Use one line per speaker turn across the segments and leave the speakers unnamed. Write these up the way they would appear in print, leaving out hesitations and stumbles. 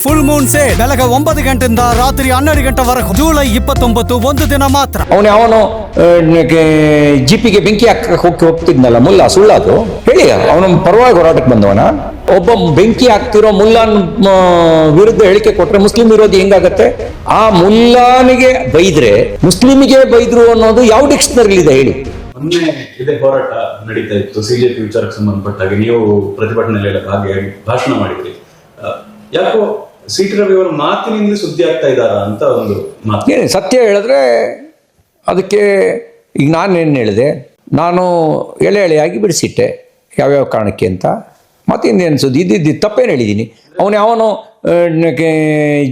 Full Moon sale ಬೆಳಗ್ಗೆ 9 ಗಂಟೆಯಿಂದ ರಾತ್ರಿ 12 ಗಂಟೆವರೆಗೂ ಜುಲೈ 29 ಒಂದು ದಿನ ಮಾತ್ರ.
ಅವನು ಜಿಪಿಗೆ ಬೆಂಕಿ ಹೋಗ್ತಿದ್ನಲ್ಲ ಮುಲ್ಲಾ ಸುಳ್ಳದು ಹೇಳಿ, ಅವನ ಪರವಾಗಿ ಹೋರಾಟಕ್ಕೆ ಬಂದವನ. ಒಬ್ಬ ಬೆಂಕಿ ಹಾಕ್ತಿರೋ ಮುಲ್ಲಾನ್ ವಿರುದ್ಧ ಹೇಳಿಕೆ ಕೊಟ್ರೆ ಮುಸ್ಲಿಂ ವಿರೋಧಿ ಹೆಂಗಾಗತ್ತೆ? ಆ ಮುಲ್ಲಾನಿಗೆ ಬೈದ್ರೆ ಮುಸ್ಲಿಮಿಗೆ ಬೈದ್ರು ಅನ್ನೋದು ಯಾವ ಡಿಕ್ಷನರಿ ಇದೆ ಹೇಳಿ?
ಮೊನ್ನೆ ಇದೇ ಹೋರಾಟ ನಡೀತಾ ಇತ್ತು ಸಿಜೆಪಿ ವಿಚಾರಕ್ಕೆ ಸಂಬಂಧಪಟ್ಟಾಗ, ನೀವು ಪ್ರತಿಭಟನೆಯಲ್ಲೆಲ್ಲ ಭಾಗಿಯಾಗಿ ಭಾಷಣ ಮಾಡಿದ್ರಿ. ಯಾಕೋ ಸಿ.ಟಿ. ರವಿ ಅವರ ಮಾತಿನಿಂದ ಸುದ್ದಿ ಆಗ್ತಾ ಇದ್ದಾರ ಅಂತ ಒಂದು ಮಾತು.
ಸತ್ಯ ಹೇಳಿದ್ರೆ ಅದಕ್ಕೆ ಈಗ ನಾನೇನು ಹೇಳಿದೆ, ನಾನು ಎಳೆಯಾಗಿ ಬಿಡಿಸಿಟ್ಟೆ ಯಾವ್ಯಾವ ಕಾರಣಕ್ಕೆ ಅಂತ. ಮತ್ತಿಂದೇನು ಸುದ್ದಿ ಇದ್ದಿದ್ದು ತಪ್ಪೇನು ಹೇಳಿದ್ದೀನಿ. ಅವನು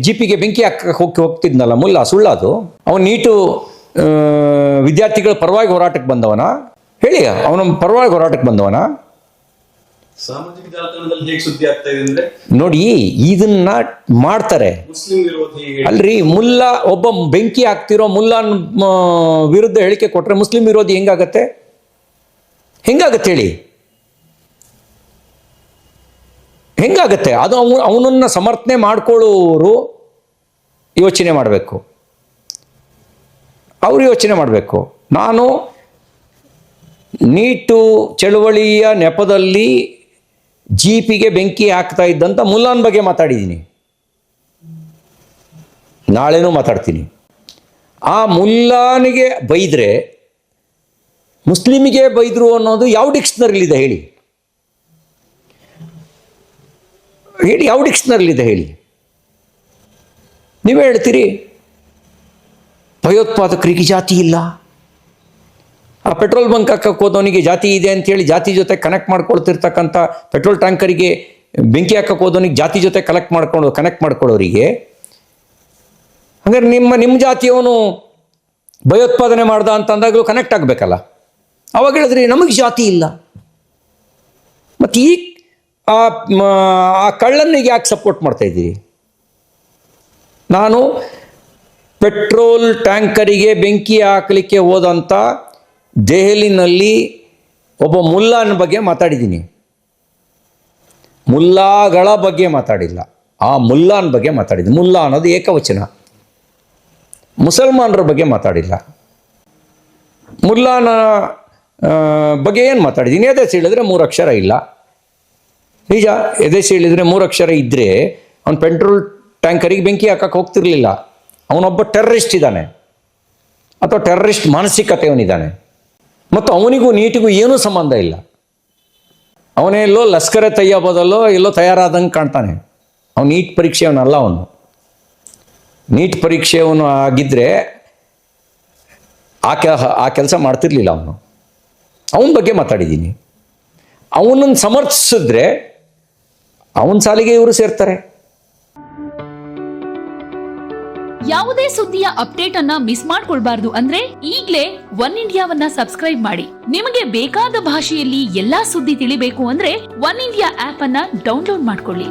ಜಿಪಿಗೆ ಬೆಂಕಿ ಹೋಗ್ತಿದ್ನಲ್ಲ ಮುಲ್ಲಾ ಸುಳ್ಳದು. ಅವನು ನೀಟು ವಿದ್ಯಾರ್ಥಿಗಳ ಪರವಾಗಿ ಹೋರಾಟಕ್ಕೆ ಬಂದವನ ಹೇಳಿ, ಅವನ ಪರವಾಗಿ ಹೋರಾಟಕ್ಕೆ ಬಂದವನ.
ಸಾಮಾಜಿಕ ಜಾಲತಾಣದಲ್ಲಿ ಹೇಗೆ ಸುದ್ದಿ ಆಗ್ತಾ ಇದೆ ಅಂದ್ರೆ
ನೋಡಿ, ಇದನ್ನ ಮಾಡ್ತಾರೆ
ಮುಸ್ಲಿಂ ವಿರೋಧಿ.
ಅಲ್ರಿ, ಮುಲ್ಲಾ ಒಬ್ಬ ಬೆಂಕಿ ಹಾಕ್ತಿರೋ ಮುಲ್ಲಾನ್ ವಿರುದ್ಧ ಹೇಳಿಕೆ ಕೊಟ್ರೆ ಮುಸ್ಲಿಂ ವಿರೋಧಿ ಹೆಂಗಾಗತ್ತೆ ಹೇಳಿ? ಹೆಂಗಾಗತ್ತೆ? ಅದು ಅವನನ್ನ ಸಮರ್ಥನೆ ಮಾಡ್ಕೊಳ್ಳೋರು ಯೋಚನೆ ಮಾಡಬೇಕು. ಅವರು ಯೋಚನೆ ಮಾಡಬೇಕು. ನಾನು ನೀಟು ಚಳವಳಿಯ ನೆಪದಲ್ಲಿ ಜಿಪಿಗೆ ಬೆಂಕಿ ಹಾಕ್ತಾ ಇದ್ದಂಥ ಮುಲ್ಲಾನ್ ಬಗ್ಗೆ ಮಾತಾಡಿದ್ದೀನಿ, ನಾಳೆನೂ ಮಾತಾಡ್ತೀನಿ. ಆ ಮುಲ್ಲಾನಿಗೆ ಬೈದ್ರೆ ಮುಸ್ಲಿಮಿಗೆ ಬೈದ್ರು ಅನ್ನೋದು ಯಾವ ಡಿಕ್ಷನರಿಲಿದೆ ಹೇಳಿ? ಯಾವ ಡಿಕ್ಷನರಿಲಿದೆ ಹೇಳಿ? ನೀವೇ ಹೇಳ್ತೀರಿ ಭಯೋತ್ಪಾದಕರಿಗೆ ಜಾತಿ ಇಲ್ಲ. ಆ ಪೆಟ್ರೋಲ್ ಬಂಕ್ ಹಾಕಕ್ಕೆ ಹೋದವನಿಗೆ ಜಾತಿ ಇದೆ ಅಂತೇಳಿ ಜಾತಿ ಜೊತೆ ಕನೆಕ್ಟ್ ಮಾಡ್ಕೊಳ್ತಿರ್ತಕ್ಕಂಥ ಪೆಟ್ರೋಲ್ ಟ್ಯಾಂಕರಿಗೆ ಬೆಂಕಿ ಹಾಕಕ್ಕೆ ಹೋದವನಿಗೆ ಜಾತಿ ಜೊತೆ ಕನೆಕ್ಟ್ ಮಾಡ್ಕೊಳ್ಳೋರಿಗೆ, ಹಂಗಾರೆ ನಿಮ್ಮ ಜಾತಿಯವನು ಭಯೋತ್ಪಾದನೆ ಮಾಡ್ದ ಅಂತ ಅಂದಾಗಲೂ ಕನೆಕ್ಟ್ ಆಗಬೇಕಲ್ಲ. ಅವಾಗ ಹೇಳಿದ್ರಿ ನಮಗೆ ಜಾತಿ ಇಲ್ಲ. ಮತ್ತು ಈ ಆ ಕಳ್ಳನಿಗೆ ಯಾಕೆ ಸಪೋರ್ಟ್ ಮಾಡ್ತಾ ಇದ್ದೀರಿ? ನಾನು ಪೆಟ್ರೋಲ್ ಟ್ಯಾಂಕರಿಗೆ ಬೆಂಕಿ ಹಾಕಲಿಕ್ಕೆ ಹೋದಂಥ ದೆಹಲಿನಲ್ಲಿ ಒಬ್ಬ ಮುಲ್ಲಾನ ಬಗ್ಗೆ ಮಾತಾಡಿದ್ದೀನಿ. ಮುಲ್ಲಾಗಳ ಬಗ್ಗೆ ಮಾತಾಡಿಲ್ಲ, ಆ ಮುಲ್ಲಾನ್ ಬಗ್ಗೆ ಮಾತಾಡಿದ್ದೀನಿ. ಮುಲ್ಲಾ ಅನ್ನೋದು ಏಕವಚನ. ಮುಸಲ್ಮಾನರ ಬಗ್ಗೆ ಮಾತಾಡಿಲ್ಲ. ಮುಲ್ಲಾನ ಬಗ್ಗೆ ಏನು ಮಾತಾಡಿದ್ದೀನಿ? ಎದೆ ಸೀಳಿದ್ರೆ 3 ಅಕ್ಷರ ಇಲ್ಲ. ನಿಜ, ಎದೆ ಸೀಳಿದ್ರೆ 3 ಅಕ್ಷರ ಇದ್ದರೆ ಅವನು ಪೆಟ್ರೋಲ್ ಟ್ಯಾಂಕರಿಗೆ ಬೆಂಕಿ ಹಾಕಕ್ಕೆ ಹೋಗ್ತಿರ್ಲಿಲ್ಲ. ಅವನೊಬ್ಬ ಟೆರ್ರಿಸ್ಟ್ ಇದ್ದಾನೆ, ಅಥವಾ ಟೆರ್ರಿಸ್ಟ್ ಮಾನಸಿಕತೆಯವನಿದ್ದಾನೆ. ಮತ್ತು ಅವನಿಗೂ ನೀಟಿಗೂ ಏನೂ ಸಂಬಂಧ ಇಲ್ಲ. ಅವನೇ ಎಲ್ಲೋ ಲಷ್ಕರೆ ತಯ್ಯಬೋದಲ್ಲೋ ಎಲ್ಲೋ ತಯಾರಾದಂಗೆ ಕಾಣ್ತಾನೆ. ಅವನು ನೀಟ್ ಪರೀಕ್ಷೆಯವನಲ್ಲ. ಅವನು ನೀಟ್ ಪರೀಕ್ಷೆಯವನು ಆಗಿದ್ದರೆ ಆ ಕೆಲಸ ಮಾಡ್ತಿರ್ಲಿಲ್ಲ. ಅವನ ಬಗ್ಗೆ ಮಾತಾಡಿದ್ದೀನಿ. ಅವನನ್ನು ಸಮರ್ಥಿಸಿದ್ರೆ ಅವನ ಸಾಲಿಗೆ ಇವರು ಸೇರ್ತಾರೆ.
ಯಾವುದೇ ಸುದ್ದಿಯ ಅಪ್ಡೇಟ್ ಅನ್ನ ಮಿಸ್ ಮಾಡ್ಕೊಳ್ಬಾರ್ದು ಅಂದ್ರೆ ಈಗ್ಲೇ ಒನ್ ಇಂಡಿಯಾವನ್ನ ಸಬ್ಸ್ಕ್ರೈಬ್ ಮಾಡಿ. ನಿಮಗೆ ಬೇಕಾದ ಭಾಷೆಯಲ್ಲಿ ಎಲ್ಲಾ ಸುದ್ದಿ ತಿಳಿಬೇಕು ಅಂದ್ರೆ ಒನ್ ಇಂಡಿಯಾ ಆಪ್ ಅನ್ನ ಡೌನ್ಲೋಡ್ ಮಾಡ್ಕೊಳ್ಳಿ.